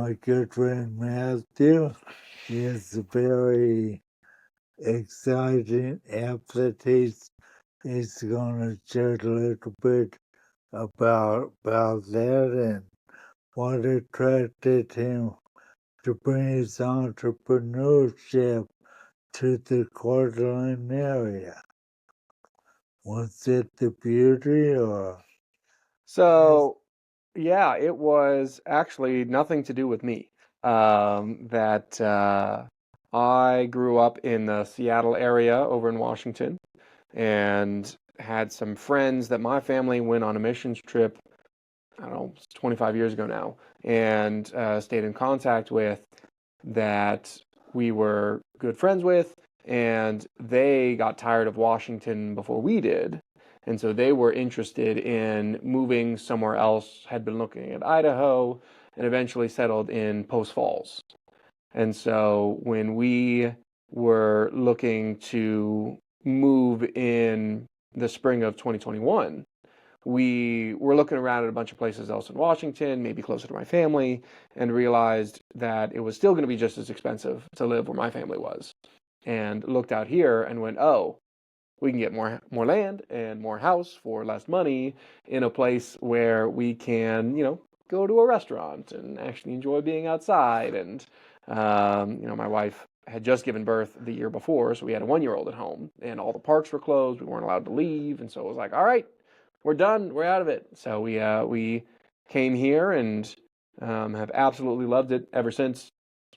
my good friend Matthew is very exciting app that he's going to share a little bit about that and what attracted him to bring his entrepreneurship to the Coeur d'Alene area. Was it the beauty or? So, yeah, it was actually nothing to do with me. I grew up in the Seattle area over in Washington and had some friends that my family went on a missions trip, I don't know, it's 25 years ago now, and stayed in contact with that we were good friends with, and they got tired of Washington before we did. And so they were interested in moving somewhere else, had been looking at Idaho, and eventually settled in Post Falls. And so when we were looking to move in the spring of 2021, we were looking around at a bunch of places else in Washington, maybe closer to my family, and realized that it was still going to be just as expensive to live where my family was. And looked out here and went, oh, we can get more land and more house for less money in a place where we can, go to a restaurant and actually enjoy being outside. And, my wife had just given birth the year before, so we had a 1-year-old at home, and all the parks were closed. We weren't allowed to leave, and so it was like, all right, we're done. We're out of it. So we came here and have absolutely loved it ever since.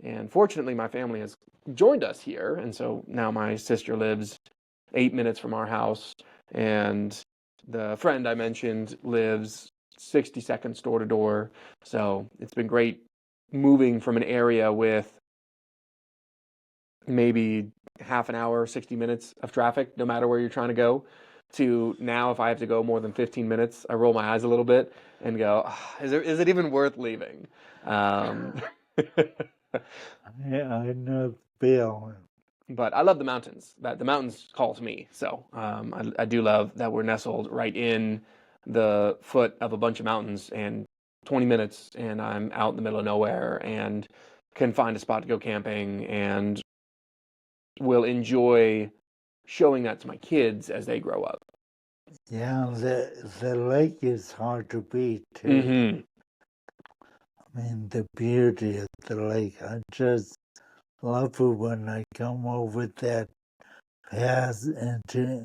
And fortunately, my family has joined us here, and so now my sister lives 8 minutes from our house, and the friend I mentioned lives 60 seconds door to door. So it's been great moving from an area with maybe half an hour, 60 minutes of traffic, no matter where you're trying to go, to now if I have to go more than 15 minutes, I roll my eyes a little bit and go, is it even worth leaving? Um, I know the feeling. but I love the mountains. The mountains call to me. So I do love that we're nestled right in the foot of a bunch of mountains, and 20 minutes and I'm out in the middle of nowhere and can find a spot to go camping, and will enjoy showing that to my kids as they grow up. Yeah, the lake is hard to beat too. Mm-hmm. I mean, the beauty of the lake. I just love it when I come over that pass into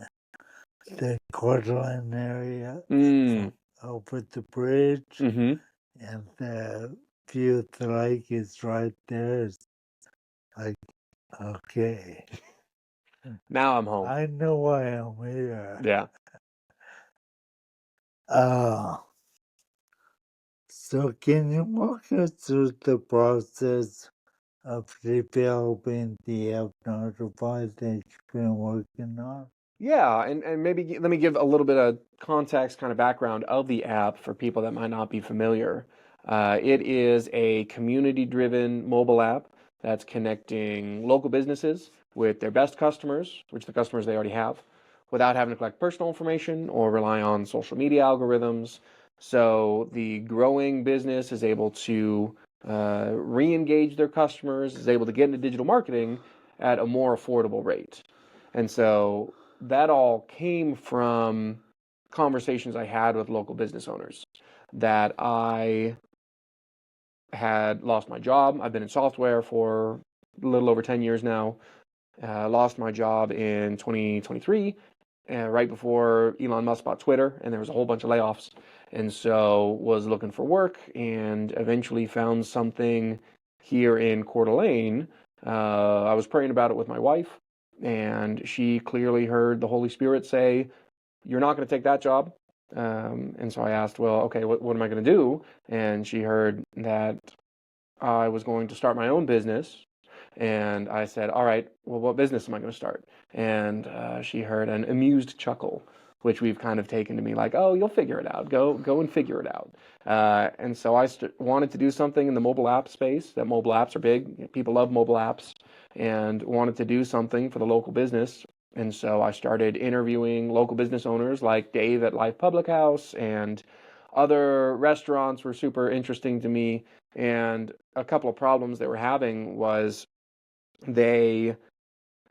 the Coeur d'Alene area over the bridge, Mm-hmm. and the view of the lake is right there. It's like, okay, Now I'm home. I know why I'm here. Yeah. So can you walk us through the process of developing the app Notify that you've been working on? Yeah, and maybe let me give a little bit of context, kind of background of the app for people that might not be familiar. It is a community-driven mobile app that's connecting local businesses with their best customers, which the customers they already have, without having to collect personal information or rely on social media algorithms. So the growing business is able to re-engage their customers, is able to get into digital marketing at a more affordable rate. And so that all came from conversations I had with local business owners, that I had lost my job. I've been in software for a little over 10 years now. Lost my job in 2023, right before Elon Musk bought Twitter, and there was a whole bunch of layoffs. And so was looking for work and eventually found something here in Coeur d'Alene. I was praying about it with my wife, and she clearly heard the Holy Spirit say, "You're not going to take that job." And so I asked, well, okay, what am I going to do? And she heard that I was going to start my own business. And I said, all right, well, what business am I going to start? And she heard an amused chuckle, which we've kind of taken to me like, oh, you'll figure it out. Go and figure it out. And so I wanted to do something in the mobile app space. That mobile apps are big. People love mobile apps, and wanted to do something for the local business. And so I started interviewing local business owners like Dave at Life Public House and Other restaurants were super interesting to me, and a couple of problems they were having was they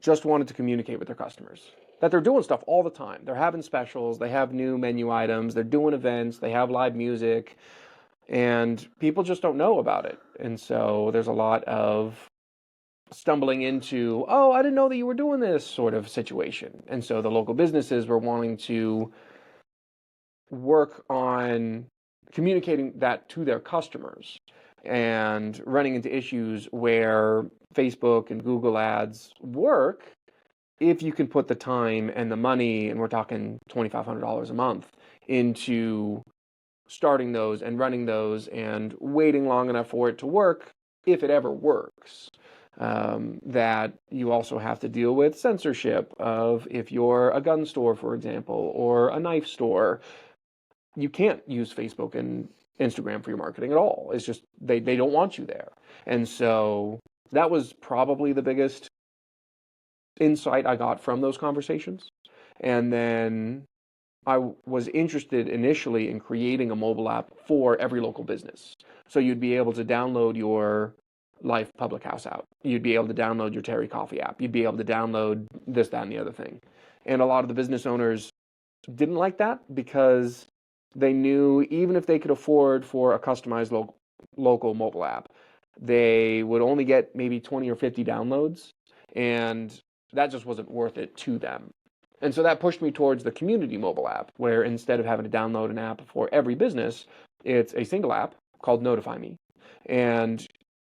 just wanted to communicate with their customers that they're doing stuff all the time. They're having specials, they have new menu items, they're doing events, they have live music, and people just don't know about it. And so there's a lot of stumbling into, oh, I didn't know that you were doing this sort of situation. And so the local businesses were wanting to work on communicating that to their customers and running into issues where Facebook and Google ads work if you can put the time and the money, and we're talking $2,500 a month, into starting those and running those and waiting long enough for it to work, if it ever works. That you also have to deal with censorship of, if you're a gun store, for example, or a knife store, you can't use Facebook and Instagram for your marketing at all. It's just they don't want you there. And so that was probably the biggest insight I got from those conversations. And then I was interested initially in creating a mobile app for every local business. So you'd be able to download your Life Public House app. You'd be able to download your Terry Coffee app. You'd be able to download this, that, and the other thing. And a lot of the business owners didn't like that because they knew even if they could afford for a customized local mobile app, they would only get maybe 20 or 50 downloads, and that just wasn't worth it to them. And so that pushed me towards the community mobile app, where instead of having to download an app for every business, it's a single app called Notify Me. And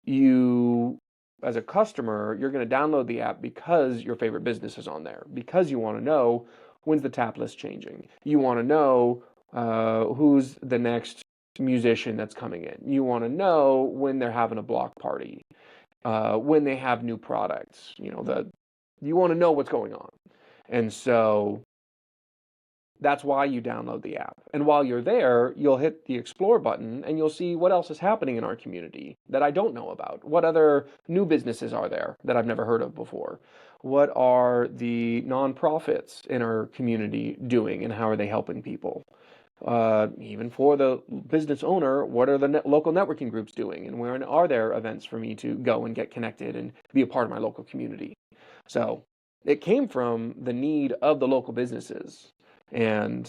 you, as a customer, you're going to download the app because your favorite business is on there, because you want to know when's the tap list changing. You want to know who's the next musician that's coming in. You want to know when they're having a block party, when they have new products. You want to know what's going on. And so that's why you download the app. And while you're there, you'll hit the explore button and you'll see what else is happening in our community that I don't know about. What other new businesses are there that I've never heard of before? What are the nonprofits in our community doing, and how are they helping people? Even for the business owner, what are the local networking groups doing, and where are there events for me to go and get connected and be a part of my local community? So it came from the need of the local businesses. And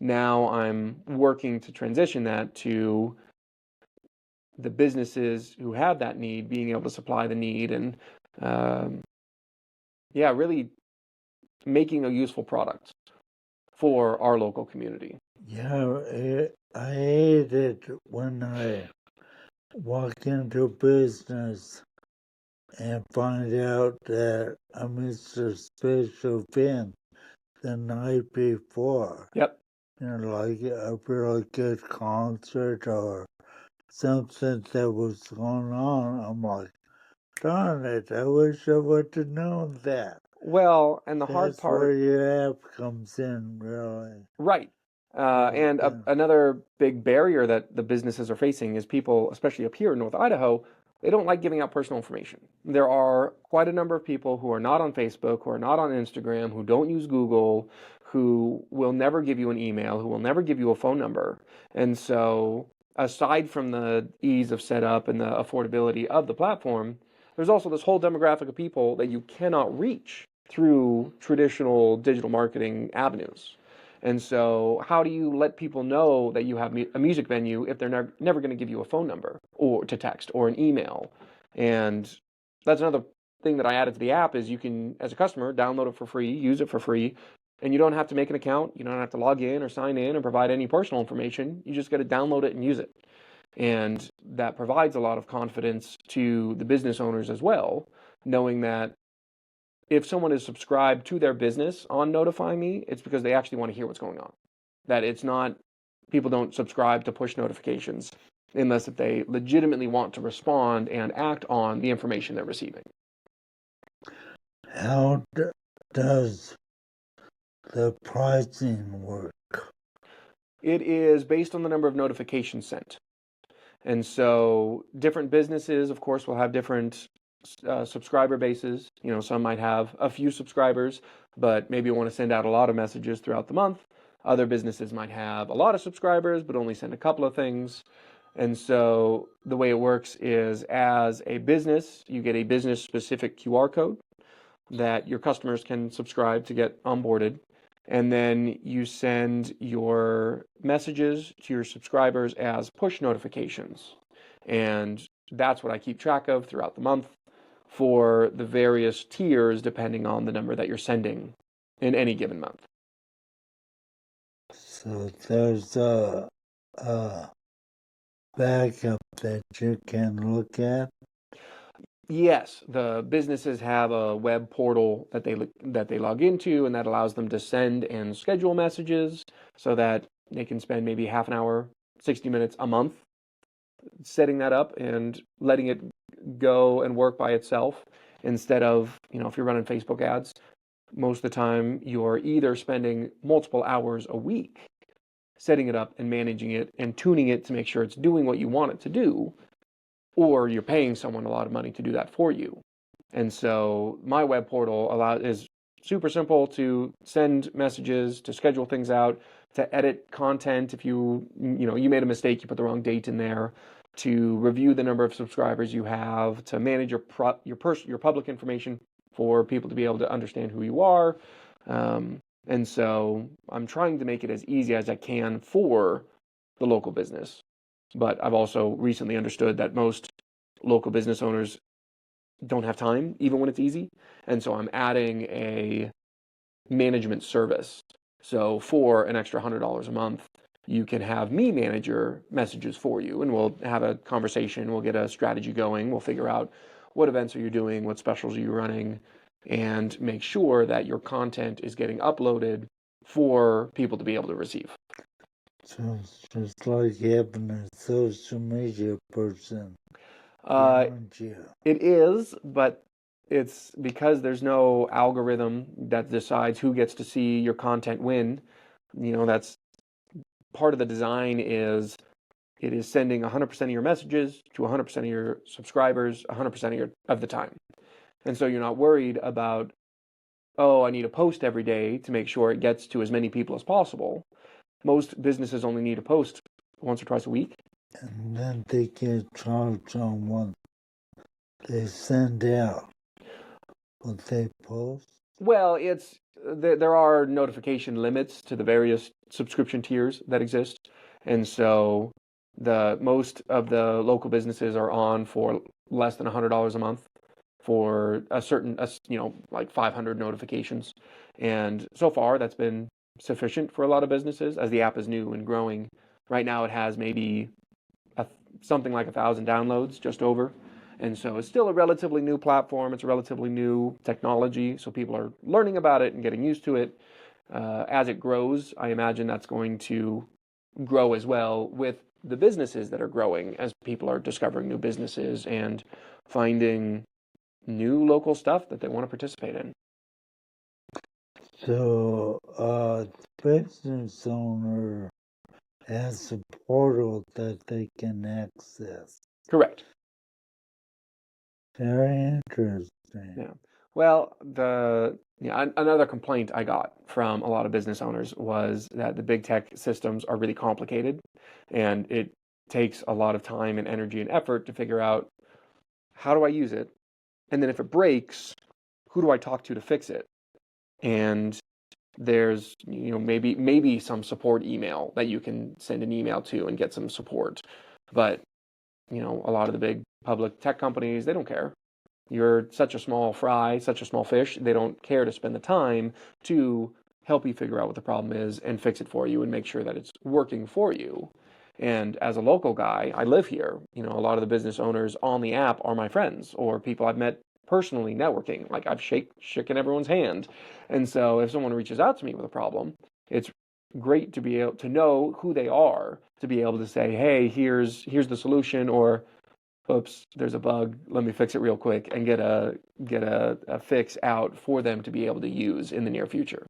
now I'm working to transition that to the businesses who have that need, being able to supply the need, and really making a useful product for our local community. Yeah, I hate it when I walk into business and find out that I missed a special event the night before. Yep. Like a really good concert or something that was going on. I'm like, darn it, I wish I would have known that. Well, and the hard That's where part, your app comes in, really. right. And another big barrier that the businesses are facing is people, especially up here in North Idaho, they don't like giving out personal information. There are quite a number of people who are not on Facebook, who are not on Instagram, who don't use Google, who will never give you an email, who will never give you a phone number. And so, aside from the ease of setup and the affordability of the platform, there's also this whole demographic of people that you cannot reach through traditional digital marketing avenues. And so how do you let people know that you have a music venue if they're never going to give you a phone number or to text or an email? And that's another thing that I added to the app is you can, as a customer, download it for free, use it for free, and you don't have to make an account. You don't have to log in or sign in and provide any personal information. You just got to download it and use it. And that provides a lot of confidence to the business owners as well, knowing that if someone is subscribed to their business on Notify Me, it's because they actually want to hear what's going on. That it's not, people don't subscribe to push notifications unless if they legitimately want to respond and act on the information they're receiving. How does the pricing work? It is based on the number of notifications sent. And so different businesses, of course, will have different subscriber bases. Some might have a few subscribers, but maybe want to send out a lot of messages throughout the month. Other businesses might have a lot of subscribers, but only send a couple of things. And so the way it works is, as a business, you get a business specific QR code that your customers can subscribe to get onboarded. And then you send your messages to your subscribers as push notifications. And that's what I keep track of throughout the month for the various tiers, depending on the number that you're sending in any given month. So there's a backup that you can look at. Yes, the businesses have a web portal that they log into, and that allows them to send and schedule messages so that they can spend maybe half an hour, 60 minutes a month setting that up and letting it go and work by itself, instead of, if you're running Facebook ads, most of the time you're either spending multiple hours a week setting it up and managing it and tuning it to make sure it's doing what you want it to do, or you're paying someone a lot of money to do that for you. And so my web portal is super simple to send messages, to schedule things out, to edit content. If you made a mistake, you put the wrong date in there, to review the number of subscribers you have, to manage your public information for people to be able to understand who you are. And so I'm trying to make it as easy as I can for the local business. But I've also recently understood that most local business owners don't have time, even when it's easy. And so I'm adding a management service. So for an extra $100 a month, you can have me manage your messages for you, and we'll have a conversation. We'll get a strategy going. We'll figure out what events are you doing, what specials are you running, and make sure that your content is getting uploaded for people to be able to receive. So it's just like having a social media person Uh, behind you. It is, but it's because there's no algorithm that decides who gets to see your content when. That's part of the design. Is it is sending 100% of your messages to 100% of your subscribers 100% of the time. And so you're not worried about, oh, I need a post every day to make sure it gets to as many people as possible. Most businesses only need a post once or twice a week. And then they get charged on what they send out, what they post. Well, there are notification limits to the various subscription tiers that exist, and so the most of the local businesses are on for less than $100 a month for a certain, like 500 notifications, and so far that's been sufficient for a lot of businesses as the app is new and growing. Right now, it has maybe something like 1,000 downloads, just over. And so it's still a relatively new platform. It's a relatively new technology. So people are learning about it and getting used to it. As it grows, I imagine that's going to grow as well with the businesses that are growing, as people are discovering new businesses and finding new local stuff that they want to participate in. So, business owner has a portal that they can access. Correct. Very interesting. Yeah. Well, another complaint I got from a lot of business owners was that the big tech systems are really complicated, and it takes a lot of time and energy and effort to figure out, how do I use it, and then if it breaks, who do I talk to fix it? And there's maybe some support email that you can send an email to and get some support, but a lot of the big public tech companies, they don't care. You're such a small fry, such a small fish, they don't care to spend the time to help you figure out what the problem is and fix it for you and make sure that it's working for you. And as a local guy, I live here. A lot of the business owners on the app are my friends or people I've met personally networking. Like, I've shaken everyone's hand. And so if someone reaches out to me with a problem, it's great to be able to know who they are, to be able to say, hey, here's the solution, or oops, there's a bug, let me fix it real quick, and get a fix out for them to be able to use in the near future.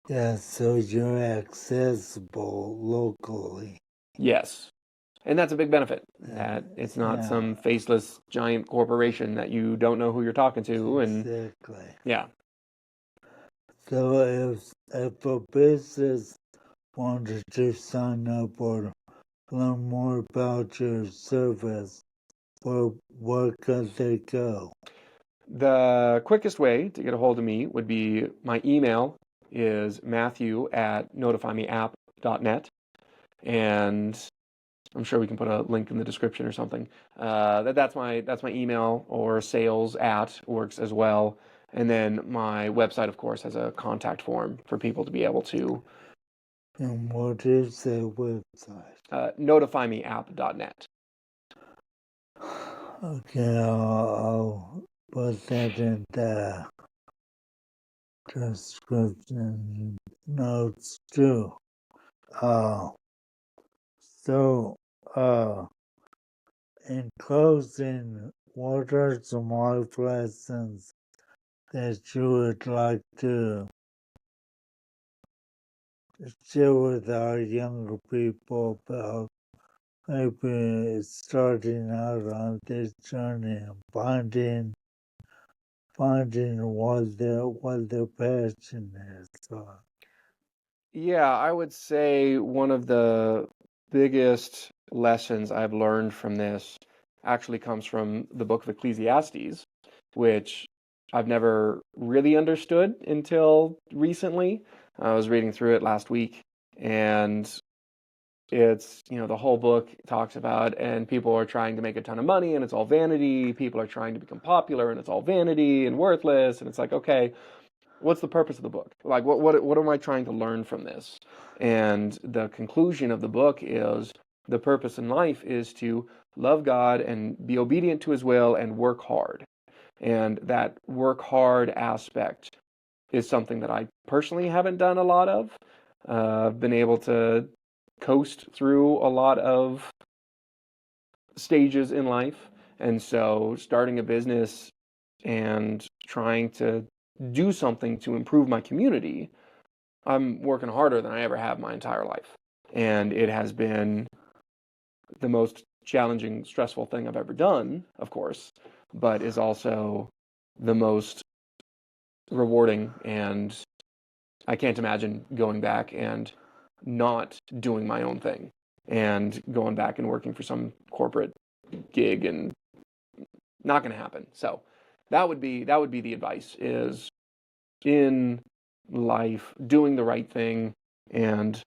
Yeah, so you're accessible locally. Yes. And that's a big benefit, that it's not some faceless giant corporation that you don't know who you're talking to. Exactly. Yeah. So if a business wanted to sign up or learn more about your service, where could they go? The quickest way to get a hold of me would be my email is matthew@notifymeapp.net, and I'm sure we can put a link in the description or something. That's my email, or sales at works as well. And then my website, of course, has a contact form for people to be able to And what is the website? notifymeapp.net. Okay, I'll put that in the description notes too. Uh, so, in closing, what are some life lessons that you would like to share with our younger people about maybe starting out on this journey and finding what their passion is? Yeah, I would say one of the biggest lessons I've learned from this actually comes from the book of Ecclesiastes, which I've never really understood until recently. I was reading through it last week, and it's, the whole book talks about, and people are trying to make a ton of money, and it's all vanity. People are trying to become popular, and it's all vanity and worthless. And it's like, okay, what's the purpose of the book? Like, what am I trying to learn from this? And the conclusion of the book is the purpose in life is to love God and be obedient to his will and work hard. And that work hard aspect is something that I personally haven't done a lot of. I've been able to coast through a lot of stages in life. And so starting a business and trying to do something to improve my community, I'm working harder than I ever have my entire life. And it has been the most challenging, stressful thing I've ever done, of course, but is also the most rewarding. And I can't imagine going back and not doing my own thing and going back and working for some corporate gig, and not going to happen. So that would be the advice, is in life doing the right thing and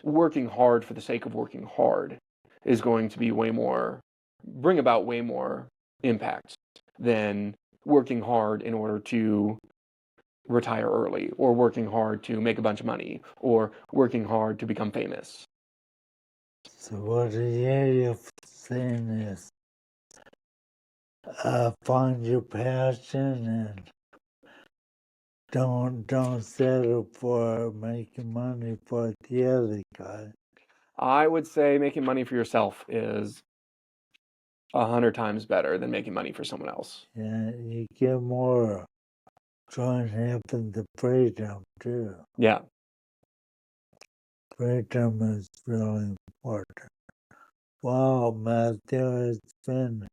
working hard for the sake of working hard is going to be bring about way more impact than working hard in order to retire early, or working hard to make a bunch of money, or working hard to become famous. So what you're saying is, find your passion and don't settle for making money for the other guy. I would say making money for yourself is 100 times better than making money for someone else. Yeah, you get more joy and having the freedom too. Yeah. Freedom is really important. Wow, Matthew, it's been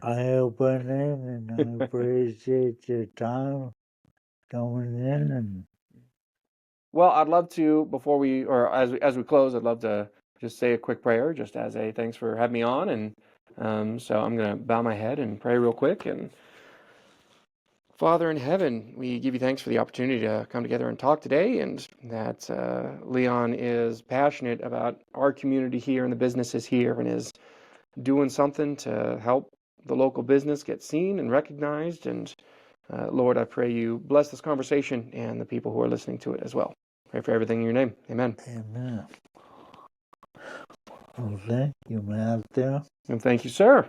eye-opening, and I appreciate your time coming in. And Well, I'd love to, before we, or as we close, I'd love to just say a quick prayer, just as a thanks for having me on. And so I'm going to bow my head and pray real quick. And Father in heaven, we give you thanks for the opportunity to come together and talk today, and that Leon is passionate about our community here and the businesses here, and is doing something to help the local business get seen and recognized. And Lord, I pray you bless this conversation and the people who are listening to it as well. Pray for everything in your name. Amen. amen. Well, thank you, Matthew. And thank you, sir.